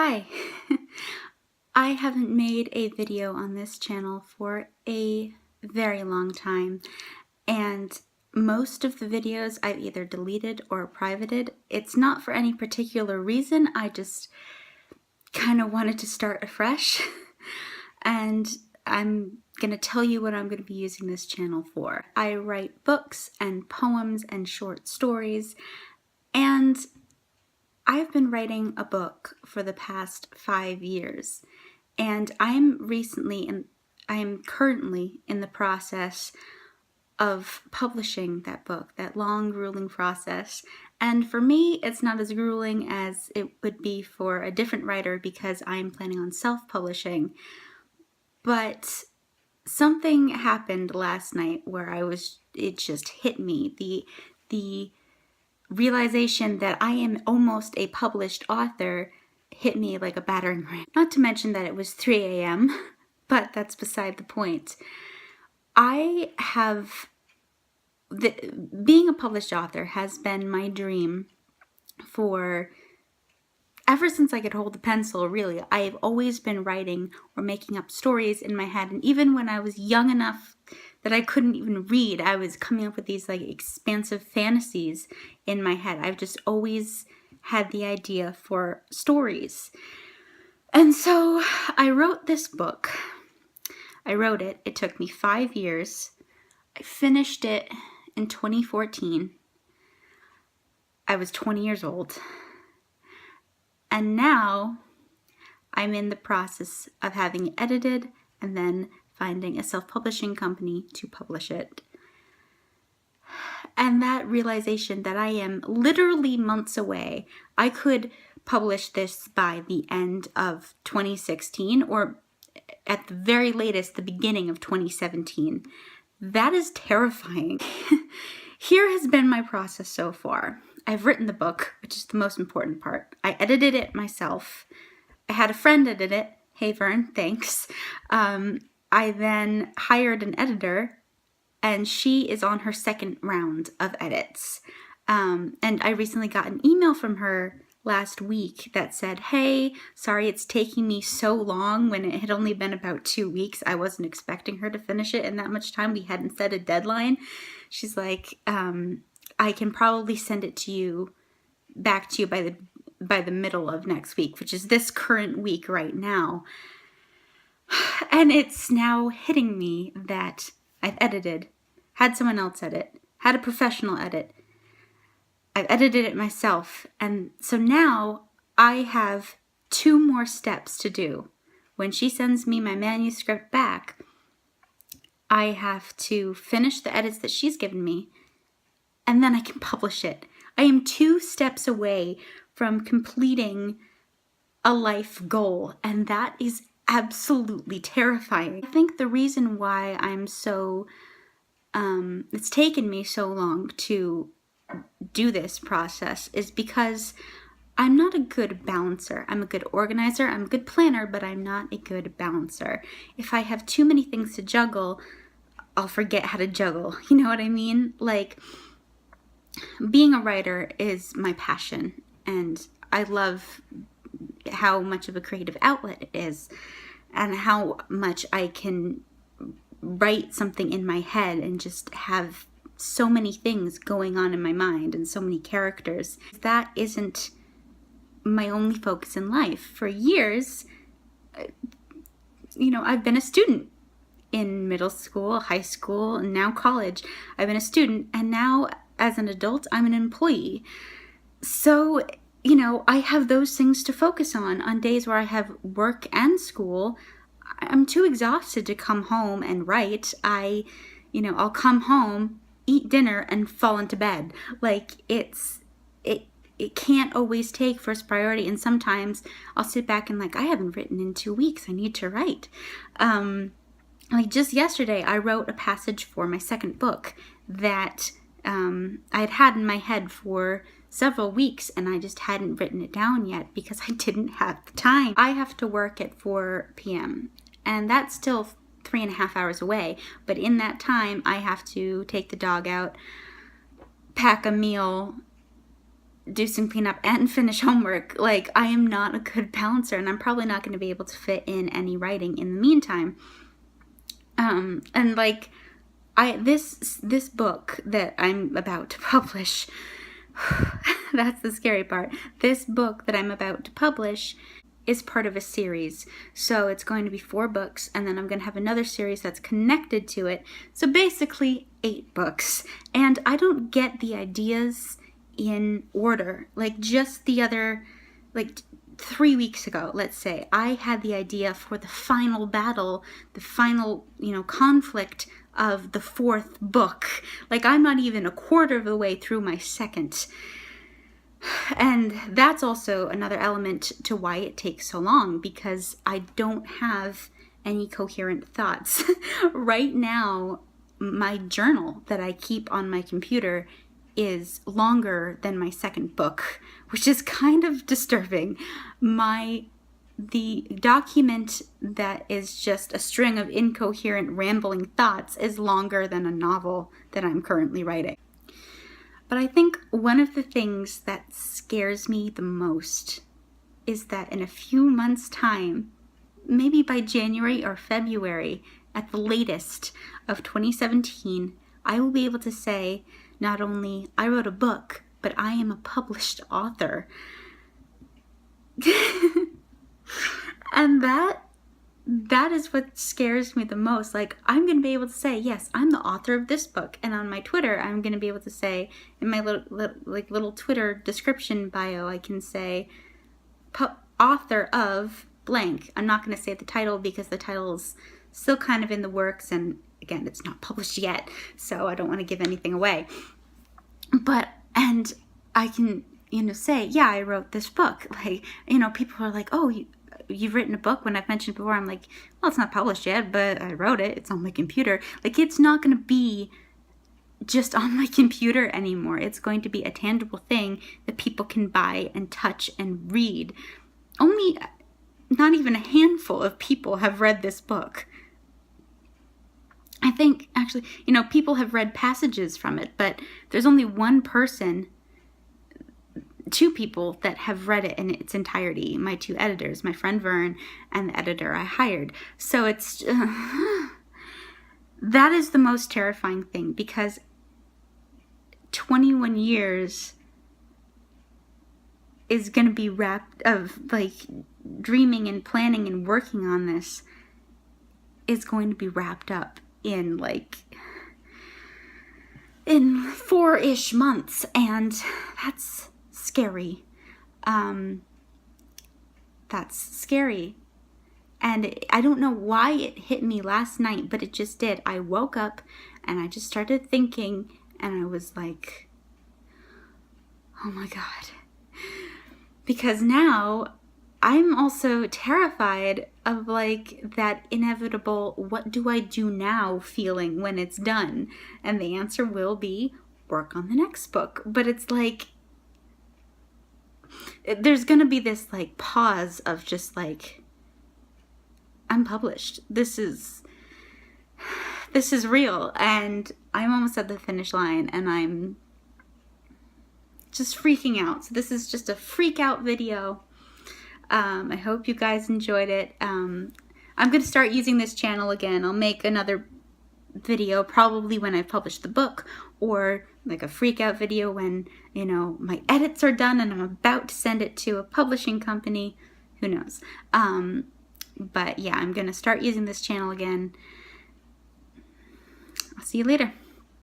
Hi. I haven't made a video on this channel for a very long time, and most of the videos I've either deleted or privated. It's not for any particular reason, I just kind of wanted to start afresh. And I'm going to tell you what I'm going to be using this channel for. I write books and poems and short stories, and I've been writing a book for the past 5 years, and I am currently in the process of publishing that book, that long, grueling process. And for me, it's not as grueling as it would be for a different writer because I'm planning on self-publishing. But something happened last night where it just hit me. The realization that I am almost a published author hit me like a battering ram. Not to mention that it was 3 a.m., but that's beside the point. Being a published author has been my dream for ever since I could hold a pencil, really. I've always been writing or making up stories in my head, and even when I was young enough that I couldn't even read, I was coming up with these like expansive fantasies in my head. I've just always had the idea for stories. And so I wrote this book. I wrote it. It took me 5 years. I finished it in 2014. I was 20 years old. And now I'm in the process of having it edited and then finding a self-publishing company to publish it. And that realization that I am literally months away. I could publish this by the end of 2016 or at the very latest, the beginning of 2017. That is terrifying. Here has been my process so far. I've written the book, which is the most important part. I edited it myself. I had a friend edit it. Hey, Vern, thanks. I then hired an editor, and she is on her second round of edits. And I recently got an email from her last week that said, hey, sorry it's taking me so long when it had only been about 2 weeks. I wasn't expecting her to finish it in that much time. We hadn't set a deadline. She's like, I can probably send it to you, back to you by the middle of next week, which is this current week right now. And it's now hitting me that I've edited, had someone else edit, had a professional edit. I've edited it myself, and so now I have 2 more steps to do. When she sends me my manuscript back, I have to finish the edits that she's given me, and then I can publish it. I am 2 steps away from completing a life goal, and that is absolutely terrifying. I think the reason why it's taken me so long to do this process is because I'm not a good balancer. I'm a good organizer, I'm a good planner, but I'm not a good balancer. If I have too many things to juggle, I'll forget how to juggle. You know what I mean? Like, being a writer is my passion, and I love how much of a creative outlet it is, and how much I can write something in my head and just have so many things going on in my mind and so many characters. That isn't my only focus in life. For years, I've been a student in middle school, high school, and now college. I've been a student, and now as an adult, I'm an employee. So, I have those things to focus on days where I have work and school. I'm too exhausted to come home and write. I'll come home, eat dinner, and fall into bed. Like, it can't always take first priority, and sometimes I'll sit back and I haven't written in 2 weeks. I need to write. Like just yesterday, I wrote a passage for my second book that I had in my head for several weeks, and I just hadn't written it down yet because I didn't have the time. I have to work at 4 p.m. and that's still 3.5 hours away, but in that time I have to take the dog out, pack a meal, do some cleanup and finish homework. Like, I am not a good balancer, and I'm probably not going to be able to fit in any writing in the meantime. And like, this book that I'm about to publish, that's the scary part. This book that I'm about to publish is part of a series. So it's going to be 4 books, and then I'm going to have another series that's connected to it. So basically 8 books. And I don't get the ideas in order. Like, just the other, like 3 weeks ago, let's say, I had the idea for the final battle, the final, conflict of the 4th book. Like, I'm not even a quarter of the way through my 2nd. And that's also another element to why it takes so long, because I don't have any coherent thoughts. Right now, my journal that I keep on my computer is longer than my 2nd book, which is kind of disturbing. The document that is just a string of incoherent, rambling thoughts is longer than a novel that I'm currently writing. But I think one of the things that scares me the most is that in a few months' time, maybe by January or February at the latest of 2017, I will be able to say, not only I wrote a book, but I am a published author. And that is what scares me the most. Like, I'm going to be able to say, yes, I'm the author of this book. And on my Twitter, I'm going to be able to say, in my little Twitter description bio, I can say, author of blank. I'm not going to say the title because the title is still kind of in the works. And again, it's not published yet, so I don't want to give anything away. And I can, say, yeah, I wrote this book. Like, people are like, oh, you've written a book. When I've mentioned before, I'm like, well, it's not published yet, but I wrote it. It's on my computer. Like, it's not going to be just on my computer anymore. It's going to be a tangible thing that people can buy and touch and read. Not even a handful of people have read this book. I think, actually, people have read passages from it, but there's only 2 people that have read it in its entirety. My 2 editors, my friend Vern and the editor I hired. So it's, that is the most terrifying thing, because 21 years is going to be wrapped of, like, dreaming and planning and working on this is going to be wrapped up in 4-ish months, and that's scary. That's scary. And I don't know why it hit me last night, but it just did. I woke up and I just started thinking, and I was like, oh my God. Because now I'm also terrified of, like, that inevitable, what do I do now feeling when it's done? And the answer will be work on the next book. But it's like, there's going to be this, like, pause of just, like, I'm published. This is real. And I'm almost at the finish line, and I'm just freaking out. So this is just a freak out video. I hope you guys enjoyed it. I'm going to start using this channel again. I'll make another video probably when I've published the book, or like a freak out video when, my edits are done and I'm about to send it to a publishing company. Who knows? But yeah, I'm going to start using this channel again. I'll see you later.